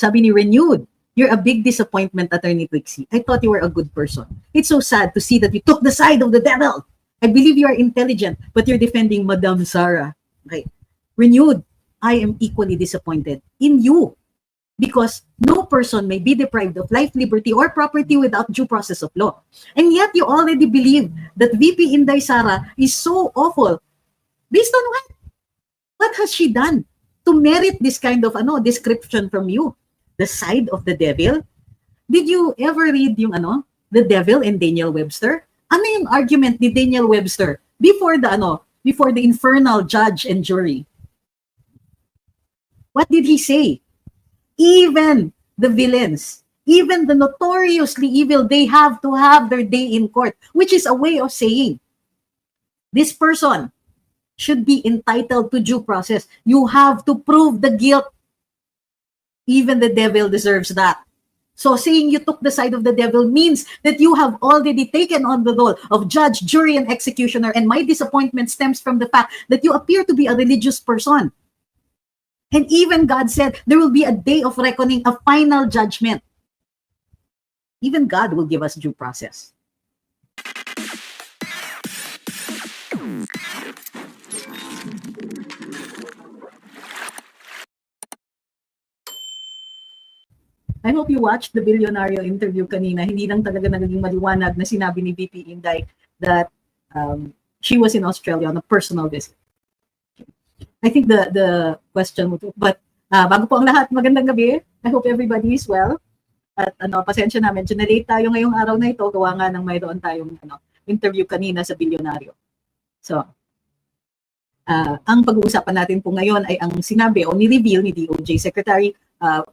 Sabi ni Renewed, "You're a big disappointment, Attorney Trixie. I thought you were a good person. It's so sad to see that you took the side of the devil. I believe you are intelligent, but you're defending Madam Sara." Okay. Renewed, I am equally disappointed in you because no person may be deprived of life, liberty, or property without due process of law. And yet you already believe that VP Inday Sara is so awful. Based on what? What has she done to merit this kind of description from you? The side of the devil? Did you ever read yung The Devil and Daniel Webster? Ano yung argument ni Daniel Webster before the infernal judge and jury? What did he say? Even the villains, even the notoriously evil, they have to have their day in court, which is a way of saying this person should be entitled to due process. You have to prove the guilt. Even the devil deserves that. So saying you took the side of the devil means that you have already taken on the role of judge, jury, and executioner. And my disappointment stems from the fact that you appear to be a religious person. And even God said there will be a day of reckoning, a final judgment. Even God will give us due process. I hope you watched the Bilyonaryo interview kanina. Hindi lang talaga naging maliwanag na sinabi ni VP Inday that she was in Australia on a personal visit. I think the question, but bago po ang lahat, magandang gabi. I hope everybody is well. At pasensya na, medyo na-late tayo ngayong araw na ito. Gawa nga ng mayroon tayong interview kanina sa Bilyonaryo. So, ang pag-uusapan natin po ngayon ay ang sinabi o ni-reveal ni DOJ Secretary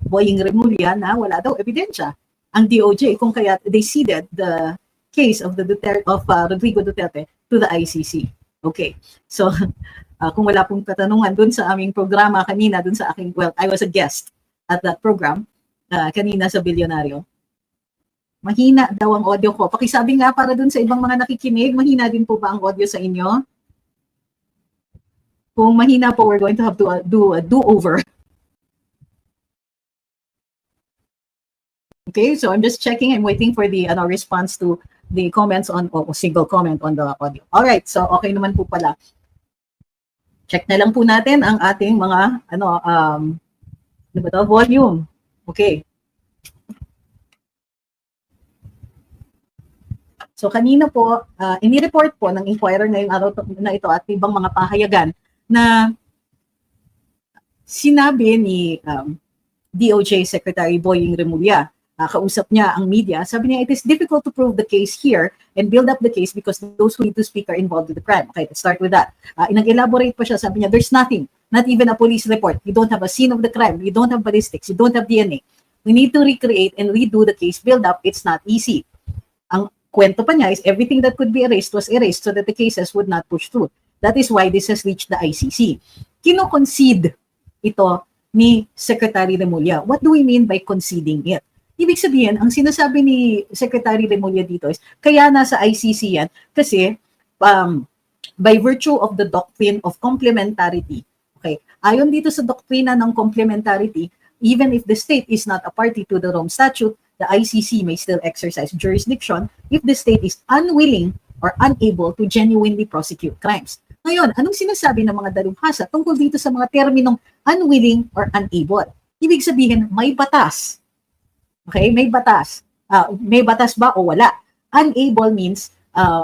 Boying Remulla na wala daw ebidensya ang DOJ kung kaya they ceded the case of Rodrigo Duterte to the ICC. Okay. So, kung wala pong katanungan dun sa aming programa kanina, dun sa aking, well, I was a guest at that program kanina sa Bilyonaryo. Mahina daw ang audio ko. Pakisabi nga para dun sa ibang mga nakikinig, mahina din po ba ang audio sa inyo? Kung mahina po, we're going to have to do a do-over. Okay, so I'm just checking. I'm waiting for the response to the comments on, o single comment on the audio. All right, so okay naman po pala. Check na lang po natin ang ating mga volume. Okay. So kanina po, ini-report po ng Inquirer ngayong araw na ito at ibang mga pahayagan na sinabi ni DOJ Secretary Boying Remulla, kausap niya ang media, sabi niya, "It is difficult to prove the case here and build up the case because those who need to speak are involved in the crime." Okay, let's start with that. Nag-elaborate pa siya, sabi niya, "There's nothing, not even a police report. You don't have a scene of the crime. You don't have ballistics. You don't have DNA. We need to recreate and redo the case build up. It's not easy." Ang kwento pa niya is everything that could be erased was erased so that the cases would not push through. That is why this has reached the ICC. Kino-concede ito ni Secretary Remulla. What do we mean by conceding it? Ibig sabihin, ang sinasabi ni Secretary Remulla dito is, kaya nasa ICC yan kasi by virtue of the doctrine of complementarity. Okay, ayon dito sa doktrina ng complementarity, even if the state is not a party to the Rome Statute, the ICC may still exercise jurisdiction if the state is unwilling or unable to genuinely prosecute crimes. Ngayon, anong sinasabi ng mga dalubhasa tungkol dito sa mga terminong unwilling or unable? Ibig sabihin, may batas. Okay, may batas. May batas ba o wala? Unable means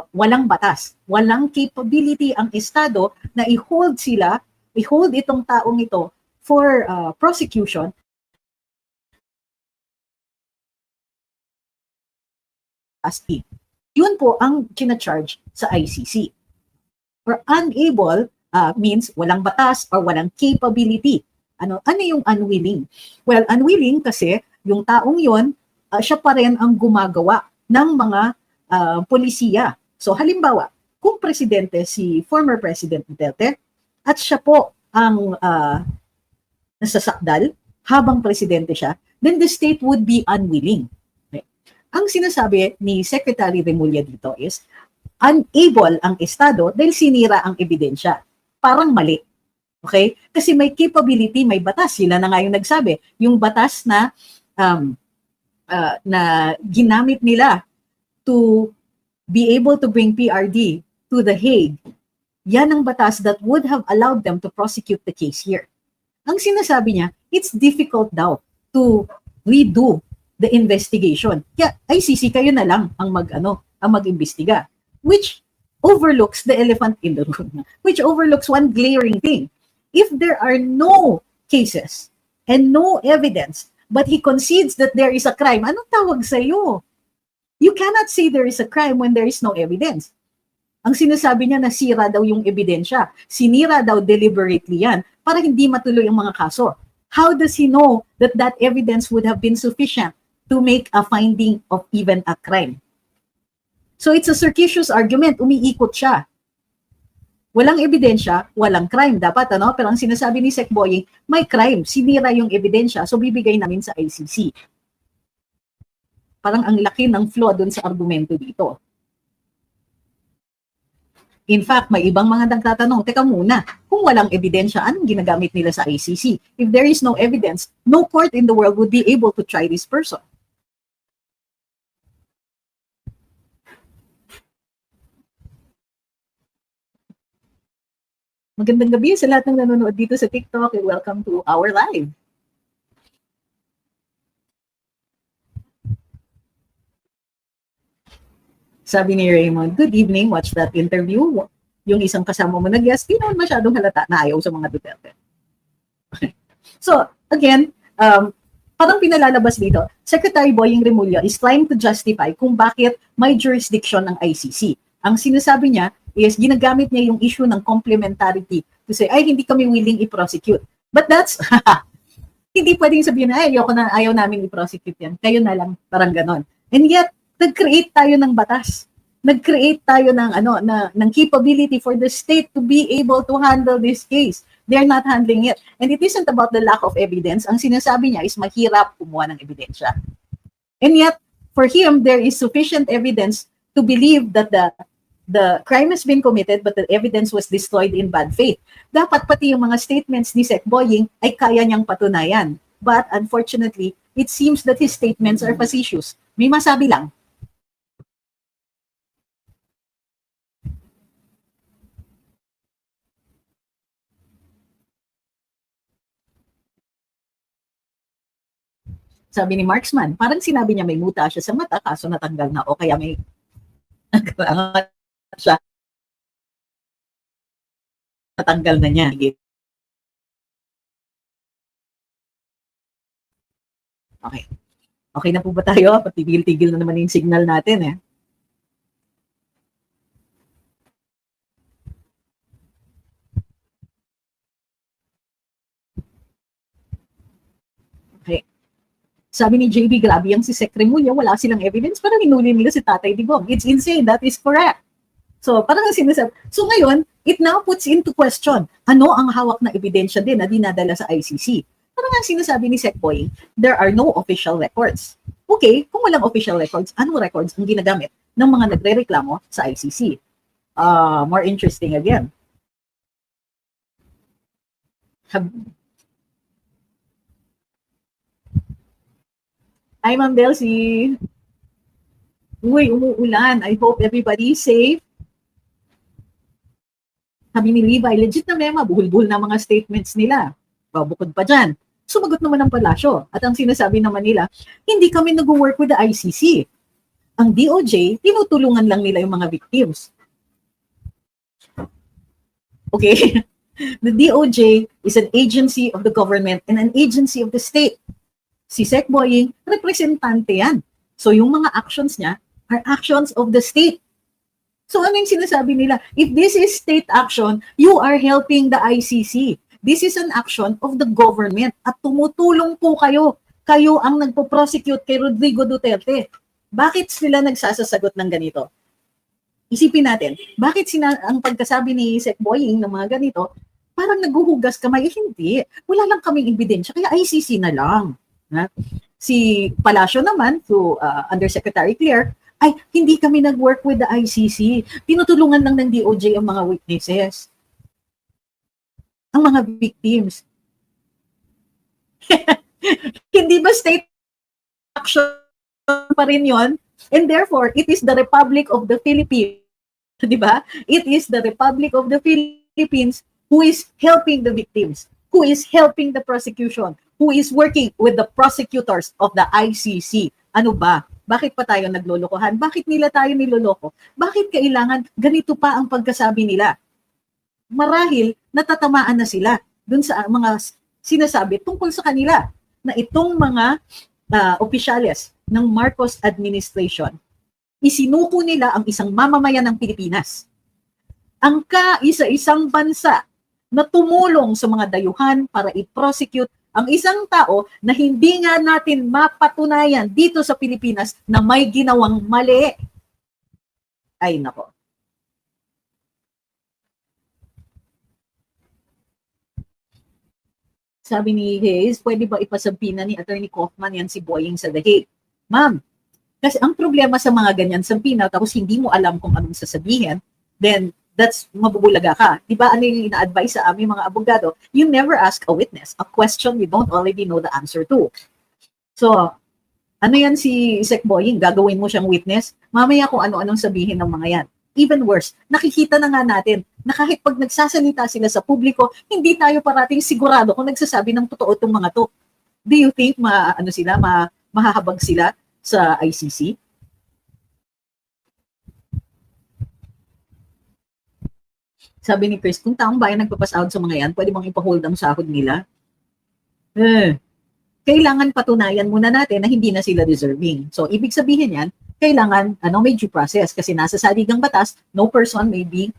walang batas. Walang capability ang Estado na i-hold itong taong ito for prosecution. Yun po ang kina-charge sa ICC. Or unable means walang batas or walang capability. Ano yung unwilling? Well, unwilling kasi yung taong yon, siya pa rin ang gumagawa ng mga polisiya. So halimbawa, kung presidente si former President Duterte at siya po ang nasasakdal habang presidente siya, then the state would be unwilling. Okay. Ang sinasabi ni Secretary Remulla dito is, unable ang Estado dahil sinira ang ebidensya. Parang mali. Okay? Kasi may capability, may batas. Sila na nga yung nagsabi. Yung batas na ginamit nila to be able to bring PRD to The Hague, yan ang batas that would have allowed them to prosecute the case here. Ang sinasabi niya, it's difficult daw to redo the investigation. Kaya ICC kayo na lang ang mag-imbestiga, which overlooks the elephant in the room, which overlooks one glaring thing. If there are no cases and no evidence, but he concedes that there is a crime, anong tawag sa iyo? You cannot say there is a crime when there is no evidence. Ang sinasabi niya, nasira daw yung ebidensya. Sinira daw deliberately yan para hindi matuloy ang mga kaso. How does he know that that evidence would have been sufficient to make a finding of even a crime? So it's a circuitous argument. Umiikot siya. Walang ebidensya, walang crime. Dapat, ano? Pero ang sinasabi ni Sec Boying, may crime. Sinira yung ebidensya, so bibigay namin sa ICC. Parang ang laki ng flaw dun sa argumento dito. In fact, may ibang mga nagtatanong, teka muna, kung walang ebidensya, anong ginagamit nila sa ICC? If there is no evidence, no court in the world would be able to try this person. Magandang gabi sa lahat ng nanonood dito sa TikTok and welcome to our live. Sabi ni Raymond, good evening, watch that interview. Yung isang kasama mo na guest, di naman masyadong halata na ayaw sa mga Duterte. So, again, parang pinalalabas dito, Secretary Boying Remulla is trying to justify kung bakit may jurisdiction ng ICC. Ang sinasabi niya is ginagamit niya yung issue ng complementarity to say, ay, hindi kami willing i-prosecute. But that's, hindi pwedeng sabihin na, ay, ayaw namin i-prosecute yan. Kayo na lang, parang ganon. And yet, nag-create tayo ng batas. Nag-create tayo ng capability for the state to be able to handle this case. They're not handling it. And it isn't about the lack of evidence. Ang sinasabi niya is mahirap kumuha ng ebidensya. And yet, for him, there is sufficient evidence to believe that the crime has been committed but the evidence was destroyed in bad faith. Dapat pati yung mga statements ni Sec Boying ay kaya niyang patunayan. But unfortunately, it seems that his statements are facetious. May masabi lang. Sabi ni Marksman, parang sinabi niya may muta siya sa mata, kaso natanggal na, o kaya may siya, natanggal na niya. Okay. Okay na po ba tayo? Patigil-tigil na naman yung signal natin eh. Okay. Sabi ni JB, grabe yung si Sec Remulla, wala silang evidence, parang hinuli nila si Tatay Digong. It's insane, that is correct. So, parang sinasabi. So ngayon, it now puts into question, ano ang hawak na ebidensya din na dinadala sa ICC? Parang ang sinasabi ni Sec Boying, there are no official records. Okay, kung walang official records, anong records ang ginagamit ng mga nagre-reklamo sa ICC? More interesting again. Hi, Ma'am Delcy. Uy, umuulan. I hope everybody is safe. Sabi ni Levi, legit na mema, buhol-buhol na mga statements nila. Bukod pa dyan, sumagot naman ang palasyo. At ang sinasabi naman nila, hindi kami nag-work with the ICC. Ang DOJ, tinutulungan lang nila yung mga victims. Okay? The DOJ is an agency of the government and an agency of the state. Si Sec Boying, representante yan. So yung mga actions niya are actions of the state. So ano yung sinasabi nila? If this is state action, you are helping the ICC. This is an action of the government at tumutulong po kayo. Kayo ang nagpo-prosecute kay Rodrigo Duterte. Bakit sila nagsasasagot ng ganito? Isipin natin, bakit ang pagkasabi ni Sec Boying ng mga ganito, parang naguhugas kamay? Hindi. Wala lang kaming ebidensya, kaya ICC na lang. Ha? Si Palacio naman, through Undersecretary Claire, ay hindi kami nag-work with the ICC. Tinutulungan lang ng DOJ ang mga witnesses. ang mga victims. Hindi ba state action pa rin yun? And therefore, it is the Republic of the Philippines, di ba? It is the Republic of the Philippines who is helping the victims, who is helping the prosecution, who is working with the prosecutors of the ICC. Ano ba? Bakit pa tayo naglolokohan? Bakit nila tayo niloloko? Bakit kailangan ganito pa ang pagkasabi nila? Marahil natatamaan na sila dun sa mga sinasabi tungkol sa kanila na itong mga opisyales ng Marcos administration, isinuko nila ang isang mamamayan ng Pilipinas. Ang kaisa-isang bansa na tumulong sa mga dayuhan para i-prosecute ang isang tao na hindi nga natin mapatunayan dito sa Pilipinas na may ginawang mali. Ay nako. Sabi ni Hayes, pwede ba ipasampina ni Attorney Kaufman yan si Boying sa The Hague? Ma'am, kasi ang problema sa mga ganyan sampina tapos hindi mo alam kung anong sasabihin, then that's mabubulaga ka. Di ba ano yung ina-advise sa aming mga abogado? You never ask a witness a question you don't already know the answer to. So, ano yan si Sec Boying? Gagawin mo siyang witness? Mamaya kung ano-anong sabihin ng mga yan. Even worse, nakikita na nga natin na kahit pag nagsasalita sila sa publiko, hindi tayo parating sigurado kung nagsasabi ng totoo itong mga to. Do you think mahahabag sila sa ICC? Sabi ni Chris, kung taong bayan nagpapas out sa mga yan, pwede bang ipahold ang sahod nila? Kailangan patunayan muna natin na hindi na sila deserving. So, ibig sabihin yan, kailangan may due process kasi nasa saligang batas, no person may be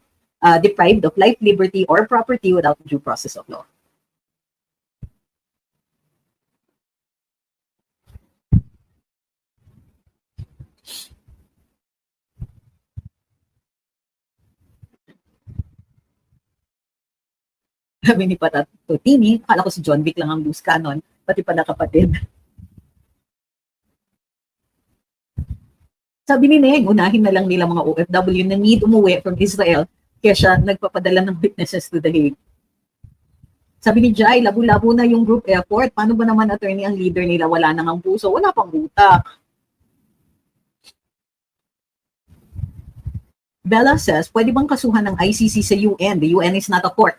deprived of life, liberty, or property without due process of law. Sabi ni Patatutini, akala ko si John Vic lang ang loose cannon, pati pala kapatid. Sabi ni Neng, unahin na lang nila mga OFW na need umuwi from Israel kaya nagpapadala ng witnesses to The Hague. Sabi ni Jai, labo-labo na yung group effort. Paano ba naman attorney ang leader nila? Wala nang ang puso, wala pang utak. Bella says, pwede bang kasuhan ng ICC sa UN? The UN is not a court.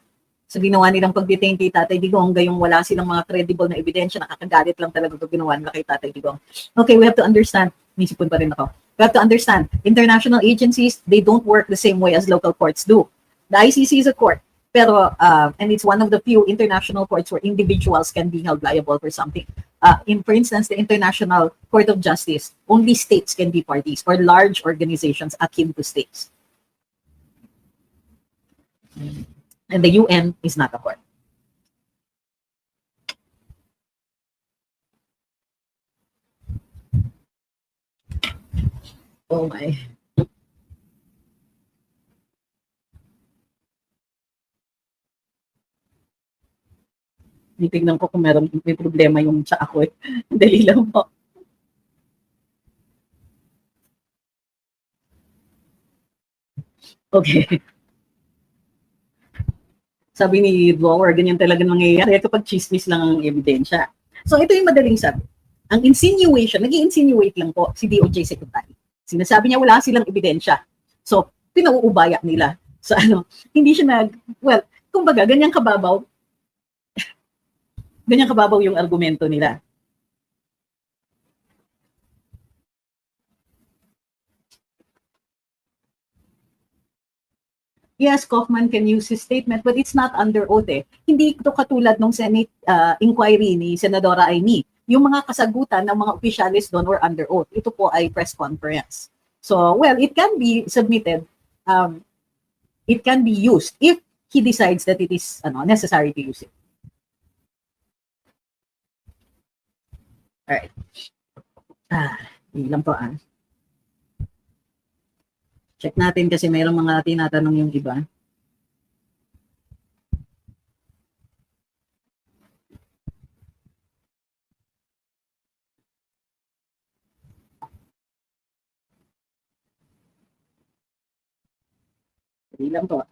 Sa ginawa nilang pag-detain kay Tatay Digong, gayong wala silang mga credible na ebidensya, nakakagalit lang talaga ito ginawa nila kay Tatay Digong. Okay, we have to understand. Nisipon pa rin ako. We have to understand, international agencies, they don't work the same way as local courts do. The ICC is a court, pero and it's one of the few international courts where individuals can be held liable for something. For instance, the International Court of Justice, only states can be parties or large organizations akin to states. And the UN is not a court. Oh my. Titignan ko kung may problema yung sa ako eh. Dali lang po. Okay. Sabi ni Blower, ganyan talaga nangyayari kapag chismis lang ang ebidensya. So ito yung madaling sabi. Ang insinuation, nag-i-insinuate lang po si DOJ Secretary. Sinasabi niya wala silang ebidensya. So, pinauubaya nila. So hindi siya kumbaga, ganyan kababaw yung argumento nila. Yes, Kaufman can use his statement, but it's not under oath eh. Hindi ito katulad ng Senate inquiry ni Senadora Amy. Yung mga kasagutan ng mga opisyalis doon were under oath. Ito po ay press conference. So, it can be submitted. It can be used if he decides that it is necessary to use it. Alright. Hindi lang po check natin kasi mayroong mga tinatanong yung iba. Hindi lang po.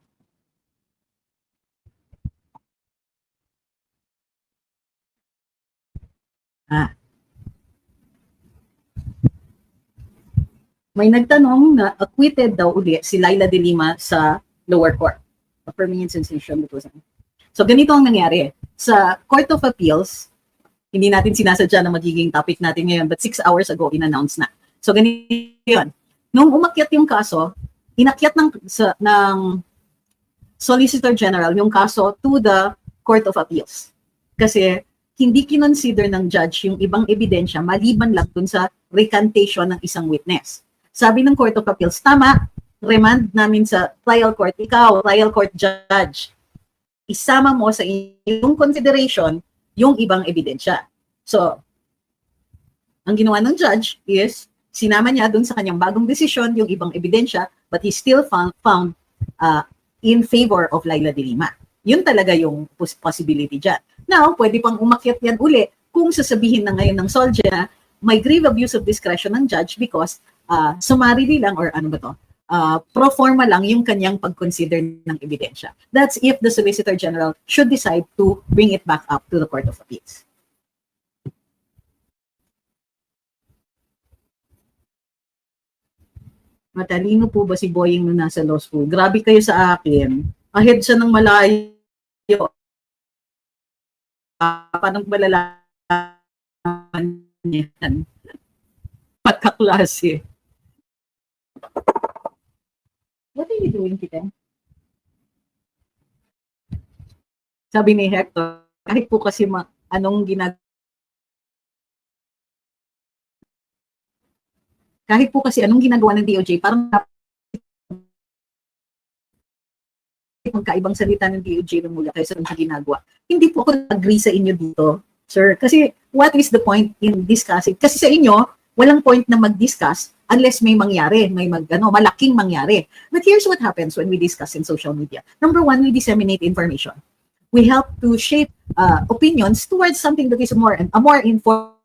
may nagtanong na acquitted daw uli si Laila de Lima sa lower court. A permanent sensation. So ganito ang nangyari. Sa Court of Appeals, hindi natin sinasadya na magiging topic natin ngayon, but 6 hours ago, in-announce na. So ganito yun. Nung umakyat yung kaso, inakyat ng Solicitor General yung kaso to the Court of Appeals. Kasi hindi kinonsider ng judge yung ibang ebidensya maliban lang dun sa recantation ng isang witness. Sabi ng Court of Appeals, tama, remand namin sa trial court. Ikaw, trial court judge, isama mo sa iyong consideration yung ibang ebidensya. So, ang ginawa ng judge is, sinama niya dun sa kanyang bagong desisyon yung ibang ebidensya, but he still found in favor of Laila de Lima. Yun talaga yung possibility dyan. Now, pwede pang umakyat yan uli kung sasabihin na ngayon ng SOLJE na may grave abuse of discretion ng judge because summarily lang or ano ba to, pro forma lang yung kanyang pag-consider ng ebidensya. That's if the Solicitor General should decide to bring it back up to the Court of Appeals. Matalino po ba si Boying nung nasa law school? Grabe kayo sa akin. Ahead siya ng malayo. Paano malalaman yan? Pagkaklase. What are you doing, Kiten? Sabi ni Hector, kahit po kasi anong ginagawa ng DOJ, parang magkaibang salita ng DOJ ng mula kaysa sa ginagawa. Hindi po ako agree sa inyo dito, sir. Kasi what is the point in discussing? Kasi sa inyo, walang point na mag-discuss unless may mangyari, may malaking mangyari. But here's what happens when we discuss in social media. Number one, we disseminate information. We help to shape opinions towards something that is a more informed,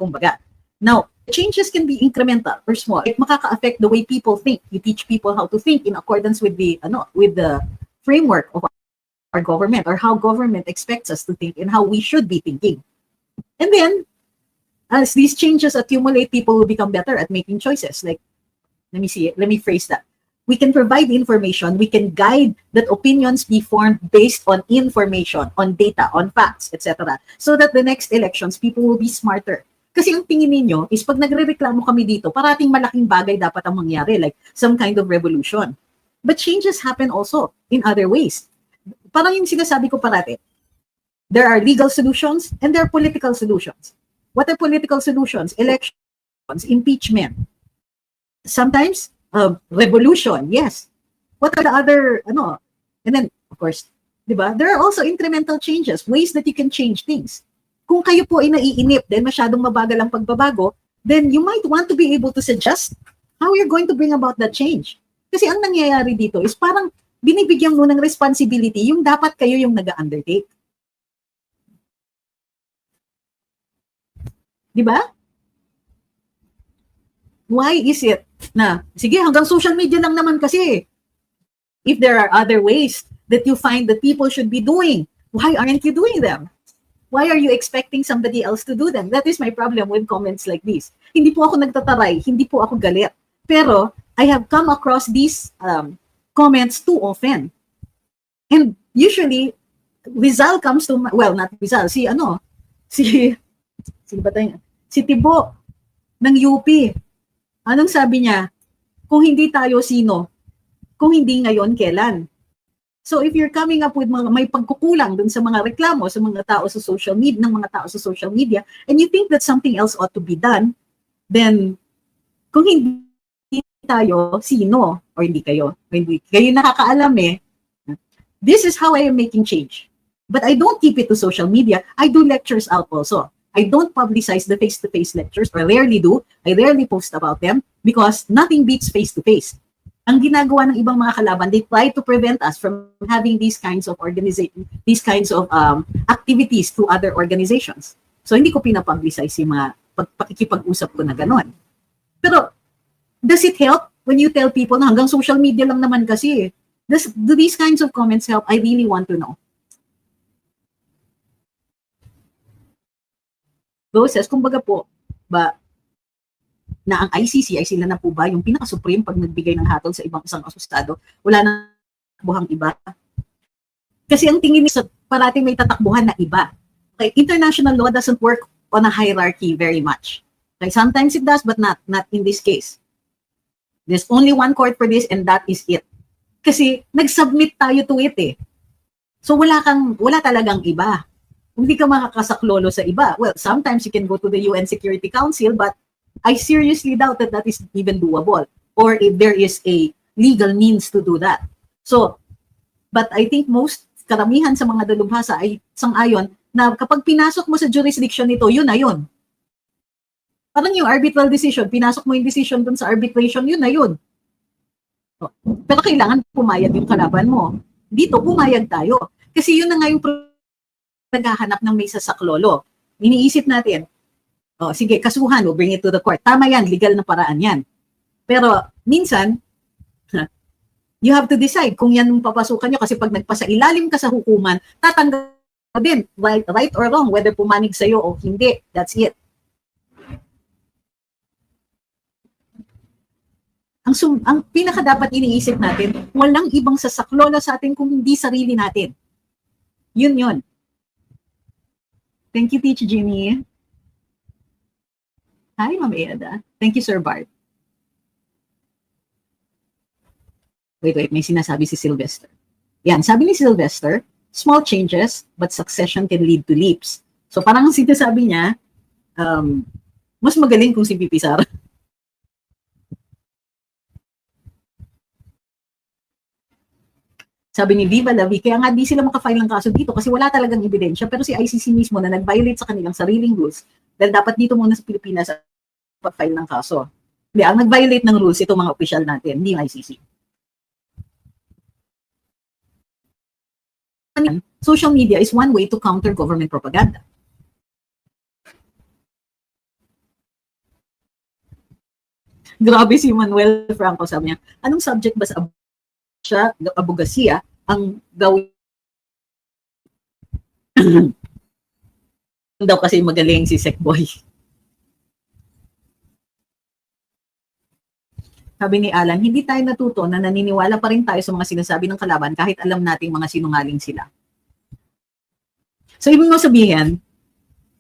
kumbaga. Now, changes can be incremental or small. It makaka-affect the way people think. You teach people how to think in accordance with the framework of our government or how government expects us to think and how we should be thinking. And then, as these changes accumulate, people will become better at making choices. Like, let me phrase that. We can provide information, we can guide that opinions be formed based on information, on data, on facts, etc. So that the next elections, people will be smarter. Kasi ang tingin ninyo is pag nagre-reklamo kami dito, parating malaking bagay dapat ang mangyari, like some kind of revolution. But changes happen also in other ways. Parang yung sinasabi ko parati, there are legal solutions and there are political solutions. What are political solutions? Elections, impeachment. Sometimes, revolution, yes. What are the other, and then, of course, diba? There are also incremental changes, ways that you can change things. Kung kayo po ay naiinip, then masyadong mabagal ang pagbabago, then you might want to be able to suggest how you're going to bring about that change. Kasi ang nangyayari dito is parang binibigyan mo ng responsibility yung dapat kayo yung nag-undertake. Diba? Why is it na, sige, hanggang social media lang naman kasi. If there are other ways that you find that people should be doing, why aren't you doing them? Why are you expecting somebody else to do them? That is my problem with comments like this. Hindi po ako nagtataray, hindi po ako galit. Pero I have come across these comments too often. And usually, Rizal comes to, well, not Rizal, si Tibo ng UP. Anong sabi niya? Kung hindi tayo, sino? Kung hindi ngayon, kailan? So if you're coming up with may pagkukulang dun sa mga reklamo sa mga tao sa social media, ng mga tao sa social media, and you think that something else ought to be done, then kung hindi tayo, sino? Or hindi kayo? Or hindi kayo nakakaalam this is how I am making change. But I don't keep it to social media. I do lectures out also. I don't publicize the face-to-face lectures, or rarely do. I rarely post about them because nothing beats face-to-face. Ang ginagawa ng ibang mga kalaban, they try to prevent us from having these kinds of activities to other organizations. So hindi ko pinapublicize yung mga pakikipag-usap ko na ganon. Pero does it help when you tell people na hanggang social media lang naman kasi? Do these kinds of comments help? I really want to know. Boses, kumbaga po, na ang ICC ay sila na po ba yung pinaka-supreme pag nagbigay ng hatol sa ibang isang akusado? Wala na buhang iba. Kasi ang tingin nila parating may tatakbuhan na iba. Okay, international law doesn't work on a hierarchy very much. Okay, sometimes it does, but not in this case. There's only one court for this and that is it. Kasi nag-submit tayo to it eh. So wala talagang iba. Hindi ka makakasaklolo sa iba. Well, sometimes you can go to the UN Security Council, but I seriously doubt that that is even doable. Or if there is a legal means to do that. So, but I think karamihan sa mga dalubhasa ay sang-ayon na kapag pinasok mo sa jurisdiction nito, yun na yun. Parang yung arbitral decision, pinasok mo yung decision dun sa arbitration, yun na yun. Pero kailangan pumayag yung kalaban mo. Dito, pumayag tayo. Kasi yun na nga yung naghahanap ng may sasaklolo. Iniisip natin, sige, kasuhan, we'll bring it to the court. Tama yan, legal na paraan yan. Pero minsan, you have to decide kung yan papasukan nyo kasi pag nagpasailalim ka sa hukuman, tatanggap din, right or wrong, whether pumanig sa'yo o hindi. That's it. Ang pinaka dapat iniisip natin, walang ibang sasaklola sa atin kung hindi sarili natin. Yun. Thank you, Teacher Jimmy. Hi, Ma'am Eda. Thank you, Sir Bart. Wait, may sinasabi si Sylvester. Yan, sabi ni Sylvester, small changes, but succession can lead to leaps. So parang ang sinasabi niya, mas magaling kung si VP Sara. Sabi ni Viva Lavi, kaya nga di sila makafile ng kaso dito kasi wala talagang ebidensya, pero si ICC mismo na nag-violate sa kanilang sariling rules, dahil dapat dito muna sa Pilipinas pag-file ng kaso. Hindi, ang nag-violate ng rules, itong mga opisyal natin, hindi yung ICC. Social media is one way to counter government propaganda. Grabe si Manuel Franco, sabi niya, anong subject ba sa abogasiya ang gawin daw kasi magaling si Secboy. Sabi ni Alan, hindi tayo natuto na naniniwala pa rin tayo sa mga sinasabi ng kalaban kahit alam nating mga sinungaling sila. So ibig mo sabihin,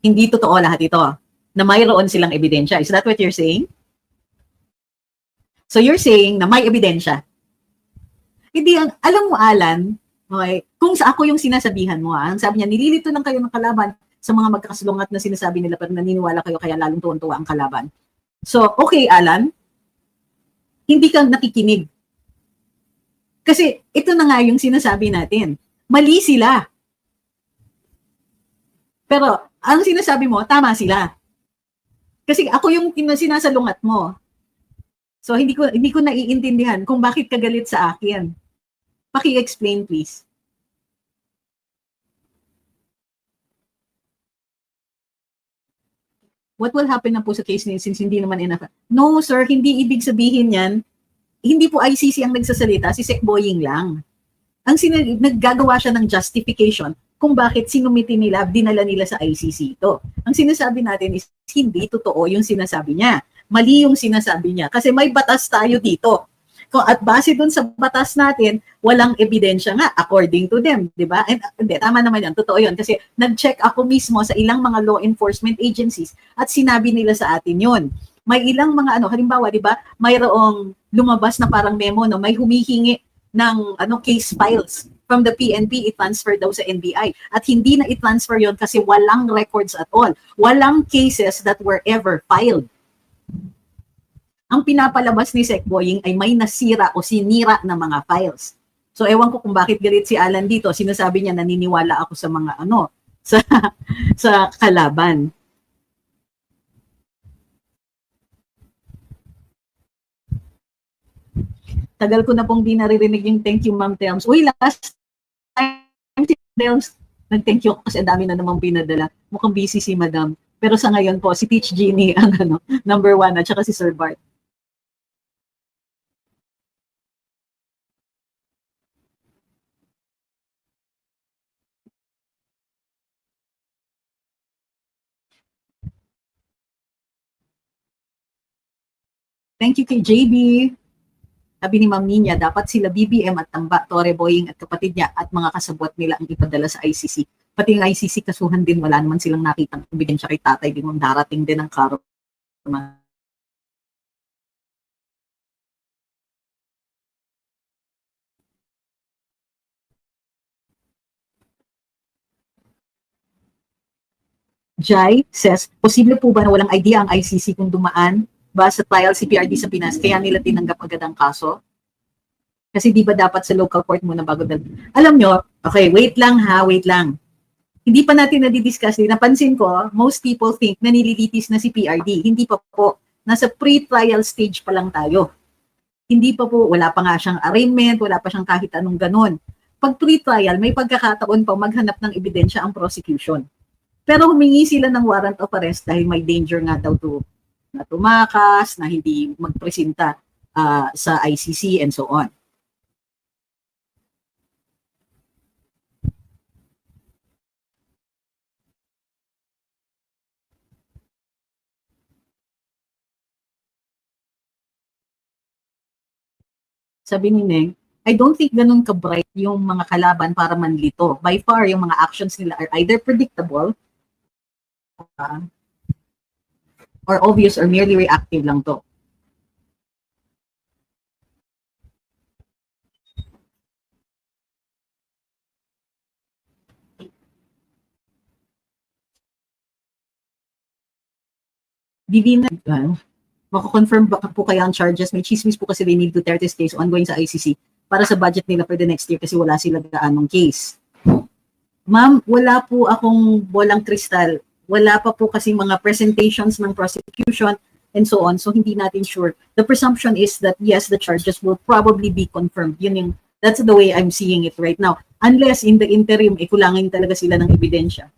hindi totoo lahat ito, na mayroon silang ebidensya. Is that what you're saying? So you're saying na may ebidensya. Hindi, alam mo Alan, okay, kung sa ako yung sinasabihan mo, ang sabi niya, nililito lang kayo ng kalaban sa mga magkakaslungat na sinasabi nila pero naniniwala kayo kaya lalong tuwan-tuwa ang kalaban. So, okay Alan, hindi ka nakikinig. Kasi ito na nga yung sinasabi natin. Mali sila. Pero ang sinasabi mo, tama sila. Kasi ako yung sinasalungat mo. So hindi ko naiintindihan kung bakit ka galit sa akin. Paki-explain please. What will happen na po sa case niya since hindi naman enough? No sir, hindi ibig sabihin yan. Hindi po ICC ang nagsasalita, si Secboying lang. Ang naggagawa siya ng justification kung bakit sinumiti nila, dinala nila sa ICC ito. Ang sinasabi natin is hindi totoo yung sinasabi niya. Mali yung sinasabi niya. Kasi may batas tayo dito. At base dun sa batas natin, walang ebidensya nga according to them. Diba? And, hindi, tama naman yan. Totoo yun. Kasi nag-check ako mismo sa ilang mga law enforcement agencies at sinabi nila sa atin yun. May ilang mga halimbawa, di ba, mayroong lumabas na parang memo, no, may humihingi ng case files from the PNP, i-transfer daw sa NBI. At hindi na i-transfer yon kasi walang records at all. Walang cases that were ever filed. Ang pinapalabas ni Secboying ay may nasira o sinira na mga files. So ewan ko kung bakit galit si Alan dito. Sinasabi niya naniniwala ako sa mga sa kalaban. Tagal ko na pong di naririnig yung thank you, Ma'am Telms. Uy, last time si Telms, nag-thank you kasi dami na namang pinadala. Mukhang busy si Madam. Pero sa ngayon po, si Teach Jeannie ang number 1 at saka si Sir Bart. Thank you kay JB. Sabi ni Ma'am Nina, dapat sila BBM at Tamba, Torre Boying at kapatid niya at mga kasabwat nila ang ipadala sa ICC. Pati yung ICC kasuhan din, wala naman silang nakitang ebidensya kay tatay din kung darating din ang karma. Jai says, posible po ba na walang idea ang ICC kung dumaan ba sa trial si PRD sa Pinas kaya nila tinanggap agad ang kaso? Kasi di ba dapat sa local court muna bago alam nyo, okay, wait lang ha, wait lang. Hindi pa natin nadidiscuss. Napansin ko, most people think na nililitis na si PRD. Hindi pa po. Nasa pre-trial stage pa lang tayo. Hindi pa po, wala pa nga siyang arraignment, wala pa siyang kahit anong ganon. Pag pre-trial, may pagkakataon pa maghanap ng ebidensya ang prosecution. Pero humingi sila ng warrant of arrest dahil may danger nga daw na tumakas, na hindi magpresenta sa ICC and so on. Sabi ni Neng, I don't think ganun ka-bright yung mga kalaban para manlito. By far, yung mga actions nila are either predictable or obvious or merely reactive lang to. Divina, mako-confirm ba po kaya ang charges? May chismis po kasi they need Duterte's case ongoing sa ICC para sa budget nila for the next year kasi wala sila gaanong case. Ma'am, wala po akong bolang kristal. Wala pa po kasi mga presentations ng prosecution and so on. So hindi natin sure. The presumption is that yes, the charges will probably be confirmed. That's the way I'm seeing it right now. Unless in the interim, kulangin talaga sila ng ebidensya.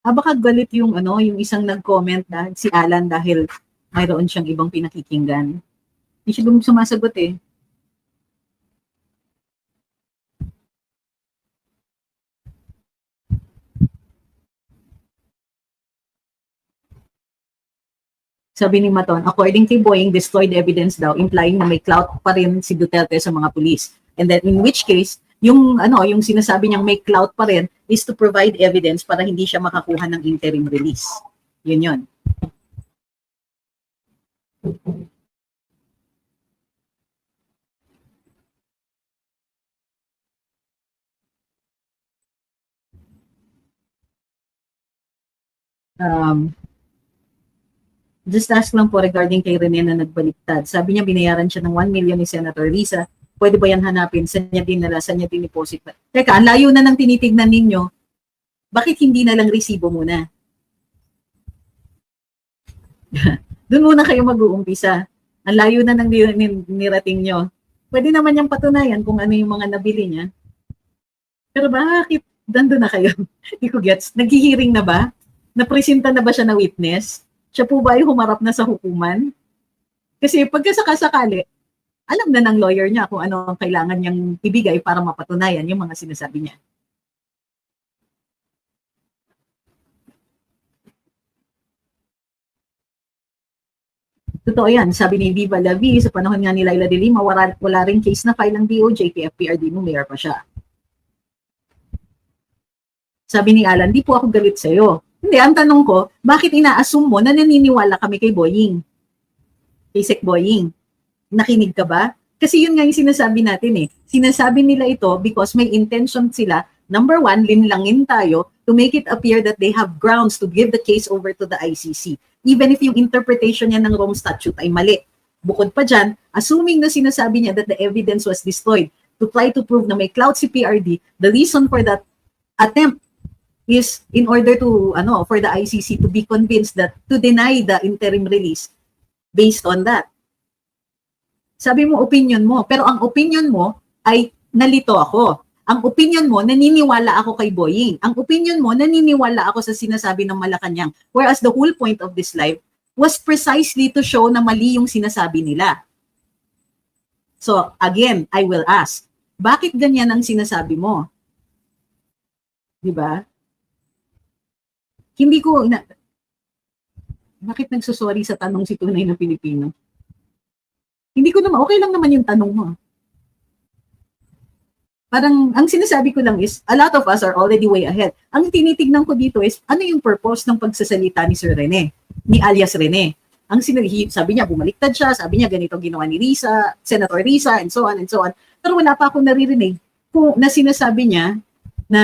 Baka galit yung isang nag-comment na si Alan dahil mayroon siyang ibang pinakikinggan. Hindi siya sumasagot eh. Sabi ni Maton, according kay Boying, destroyed evidence daw, implying na may clout pa rin si Duterte sa mga pulis. And then in which case, yung sinasabi niyang may clout pa rin is to provide evidence para hindi siya makakuha ng interim release. Yun. Just ask lang po regarding kay Rene na nagbaliktad. Sabi niya binayaran siya ng 1 million ni Senator Risa. Pwede ba yan hanapin? Saan niya dinala? Saan niya diniposit? Teka, ang layo na ng tinitignan ninyo. Bakit hindi na lang resibo muna? Doon muna kayo mag-uumpisa. Ang layo na ng nirating nyo. Pwede naman niyang patunayan kung ano yung mga nabili niya. Pero bakit nandun na kayo? Hindi ko gets. Naghihiring na ba? Napresenta na ba siya na witness? Siya po ba ay humarap na sa hukuman? Kasi pagkasakasakali, alam na ng lawyer niya kung ano ang kailangan niyang ibigay para mapatunayan yung mga sinasabi niya. Totoo yan. Sabi ni Viva Lavi, sa panahon nga ni Laila de Lima, wala rin case na file ng DOJ kay FPRD nung mayor pa siya. Sabi ni Alan, di po ako galit sa'yo. Hindi, ang tanong ko, bakit ina-assume mo na naniniwala kami kay Boying? Kay Sec Boying? Nakinig ka ba? Kasi yun nga yung sinasabi natin eh. Sinasabi nila ito because may intention sila, number one, linlangin tayo to make it appear that they have grounds to give the case over to the ICC. Even if yung interpretation niya ng Rome Statute ay mali. Bukod pa dyan, assuming na sinasabi niya that the evidence was destroyed to try to prove na may clout si PRD, the reason for that attempt is in order to, for the ICC to be convinced that to deny the interim release based on that. Sabi mo, opinion mo. Pero ang opinion mo ay nalito ako. Ang opinion mo, naniniwala ako kay Boying. Ang opinion mo, naniniwala ako sa sinasabi ng Malacanang. Whereas the whole point of this live was precisely to show na mali yung sinasabi nila. So, again, I will ask, bakit ganyan ang sinasabi mo? Diba? Hindi ko, bakit nagsusorry sa tanong si tunay na Pilipino? Hindi ko naman, okay lang naman yung tanong mo. Parang, ang sinasabi ko lang is, a lot of us are already way ahead. Ang tinitignan ko dito is, ano yung purpose ng pagsasalita ni Sir Rene, ni alias Rene? Ang sabi niya, bumaliktad siya, sabi niya, ganito ginawa ni Risa, Senator Risa, and so on, and so on. Pero wala pa akong naririnig na sinasabi niya na,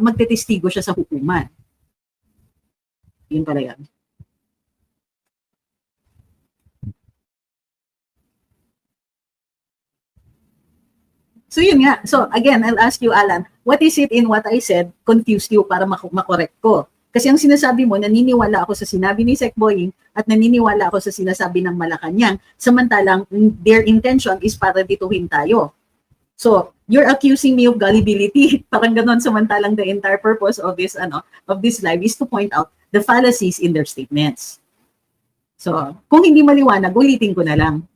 magtetestigo siya sa hukuman. Yun pala yan. So yun nga. So again, I'll ask you, Alan, what is it in what I said confused you para makorek ko? Kasi ang sinasabi mo, naniniwala ako sa sinabi ni Sec Boying at naniniwala ako sa sinasabi ng Malacanang, samantalang their intention is para dituhin tayo. So you're accusing me of gullibility, parang ganon, samantalang the entire purpose of this live is to point out the fallacies in their statements. So kung hindi maliwanag, ulitin ko na lang.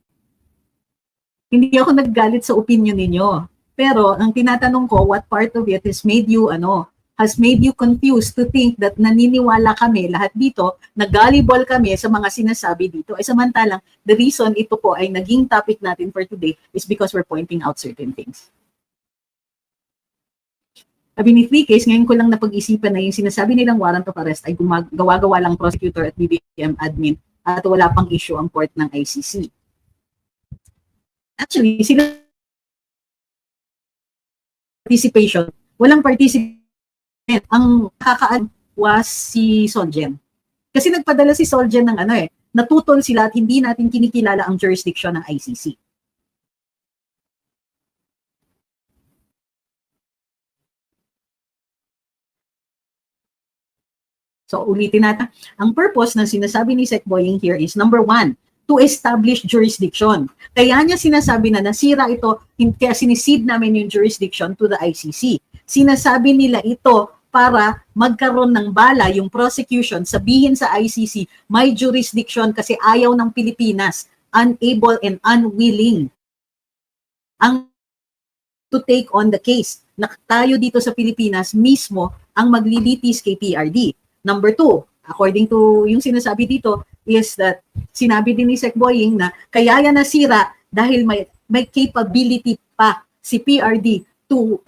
Hindi ako naggalit sa opinion ninyo. Pero ang tinatanong ko, what part of it has made you confused to think that naniniwala kami lahat dito, nag-gullible kami sa mga sinasabi dito. Ay samantalang, the reason ito po ay naging topic natin for today is because we're pointing out certain things. Sabi ni Free Case, ngayon ko lang napag-isipan na yung sinasabi nilang warrant of arrest ay gawa-gawa lang prosecutor at BBM admin at wala pang issue ang court ng ICC. Actually, sila participation, walang participant. Ang kakaan was si Solgen. Kasi nagpadala si Solgen ng natutol sila at hindi natin kinikilala ang jurisdiction ng ICC. So ulitin natin, ang purpose ng sinasabi ni Sec Boying here is number 1, to establish jurisdiction. Kaya niya sinasabi na nasira ito, kaya sinisid namin yung jurisdiction to the ICC. Sinasabi nila ito para magkaroon ng bala yung prosecution, sabihin sa ICC, may jurisdiction kasi ayaw ng Pilipinas, unable and unwilling to take on the case. Na tayo dito sa Pilipinas mismo ang maglilitis kay PRD. Number 2, according to yung sinasabi dito, is that sinabi din ni Sec Boying na kaya yan nasira dahil may capability pa si PRD to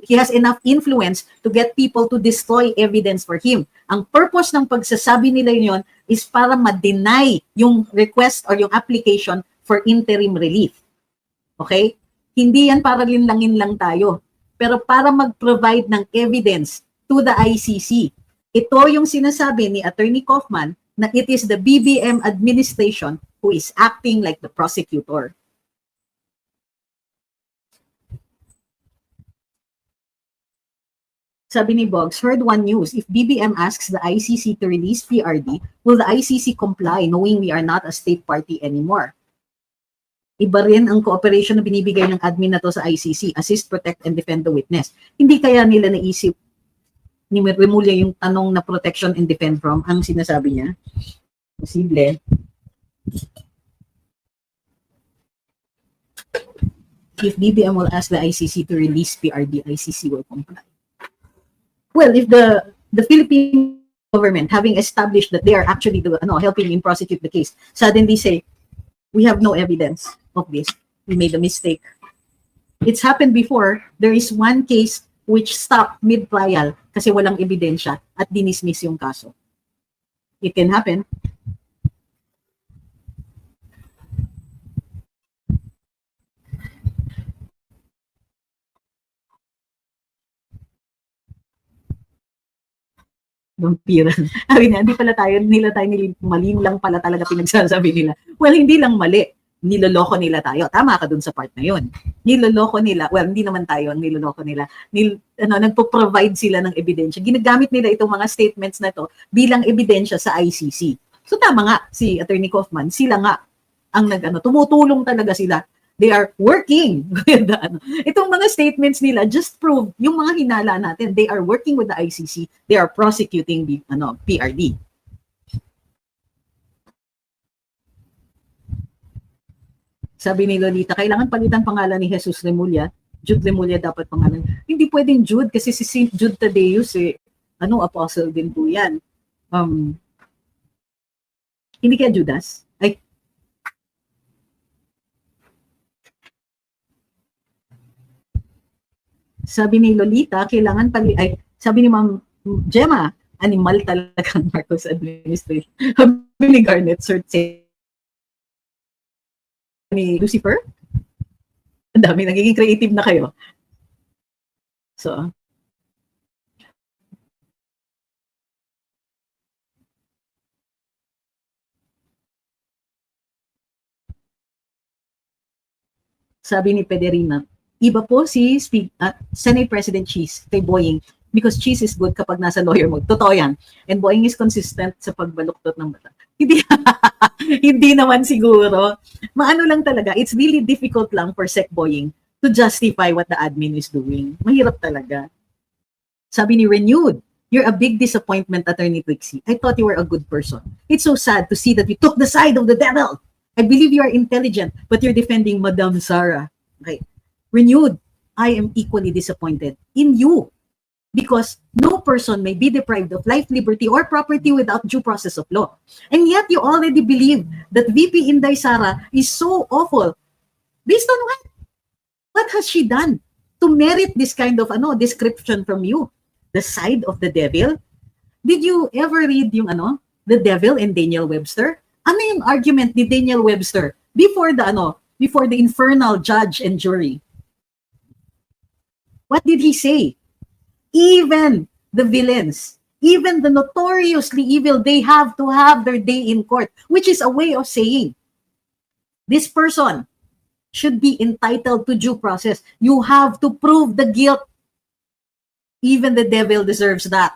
he has enough influence to get people to destroy evidence for him. Ang purpose ng pagsasabi nila yon is para ma-deny yung request or yung application for interim relief. Okay? Hindi yan para linlangin lang tayo, pero para mag-provide ng evidence to the ICC. Ito yung sinasabi ni Attorney Kaufman na it is the BBM administration who is acting like the prosecutor. Sabi ni Boggs, heard one news, if BBM asks the ICC to release PRD, will the ICC comply knowing we are not a state party anymore? Iba rin ang cooperation na binibigay ng admin na to sa ICC, assist, protect, and defend the witness. Hindi kaya nila naisip ni Remulla yung tanong na protection and defend from, ang sinasabi niya? Posible. If BBM will ask the ICC to release PRD, ICC will comply. Well, if the Philippine government, having established that they are actually helping him prosecute the case, suddenly say, we have no evidence of this, we made a mistake. It's happened before. There is one case which stopped mid-trial kasi walang ebidensya at dinismiss yung kaso. It can happen. Vampiran. Sabi na, mali lang pala talaga pinagsasabi nila. Well, hindi lang mali. Niloloko nila tayo. Tama ka dun sa part na yun. Niloloko nila, well, hindi naman tayo ang niloloko nila. Nagpo-provide sila ng ebidensya. Ginagamit nila itong mga statements na to bilang ebidensya sa ICC. So tama nga, si Attorney Kaufman, sila nga ang tumutulong talaga sila. They are working with itong mga statements nila just prove yung mga hinala natin. They are working with the ICC. They are prosecuting PRD. Sabi ni Lolita, kailangan palitan pangalan ni Jesus Remulla. Jude Remulla dapat pangalan. Hindi pwedeng Jude kasi si St. Jude Tadeus apostle din po yan. Hindi kaya Judas? Ay, sabi ni Lolita, kailangan sabi ni Ma'am Gemma, animal talagang Marcos administration. Sabi ni Garnet, ni Lucifer, ang dami, nagiging creative na kayo. So, sabi ni Pederina, iba po si Senate President Cheese kay Boying because Cheese is good kapag nasa lawyer mode. Totoo yan. And Boying is consistent sa pagbaluktot ng mata. Hindi, hindi naman siguro. Maano lang talaga, it's really difficult lang for Sec Boying to justify what the admin is doing. Mahirap talaga. Sabi ni Renewed, you're a big disappointment, Attorney Twixie. I thought you were a good person. It's so sad to see that you took the side of the devil. I believe you are intelligent, but you're defending Madam Sara. Okay. Renewed, I am equally disappointed in you because no person may be deprived of life, liberty, or property without due process of law. And yet you already believe that VP Inday Sara is so awful. Based on what? What has she done to merit this kind of description from you? The side of the devil? Did you ever read yung The Devil and Daniel Webster? Ano yung argument ni Daniel Webster before the infernal judge and jury? What did he say? Even the villains, even the notoriously evil, they have to have their day in court, which is a way of saying this person should be entitled to due process. You have to prove the guilt. Even the devil deserves that.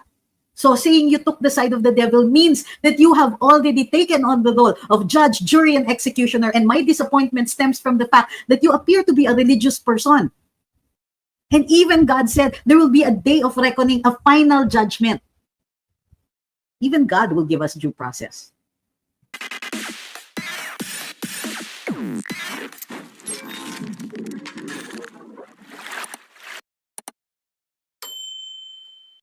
So saying you took the side of the devil means that you have already taken on the role of judge, jury, and executioner. And my disappointment stems from the fact that you appear to be a religious person. And even God said there will be a day of reckoning, a final judgment. Even God will give us due process.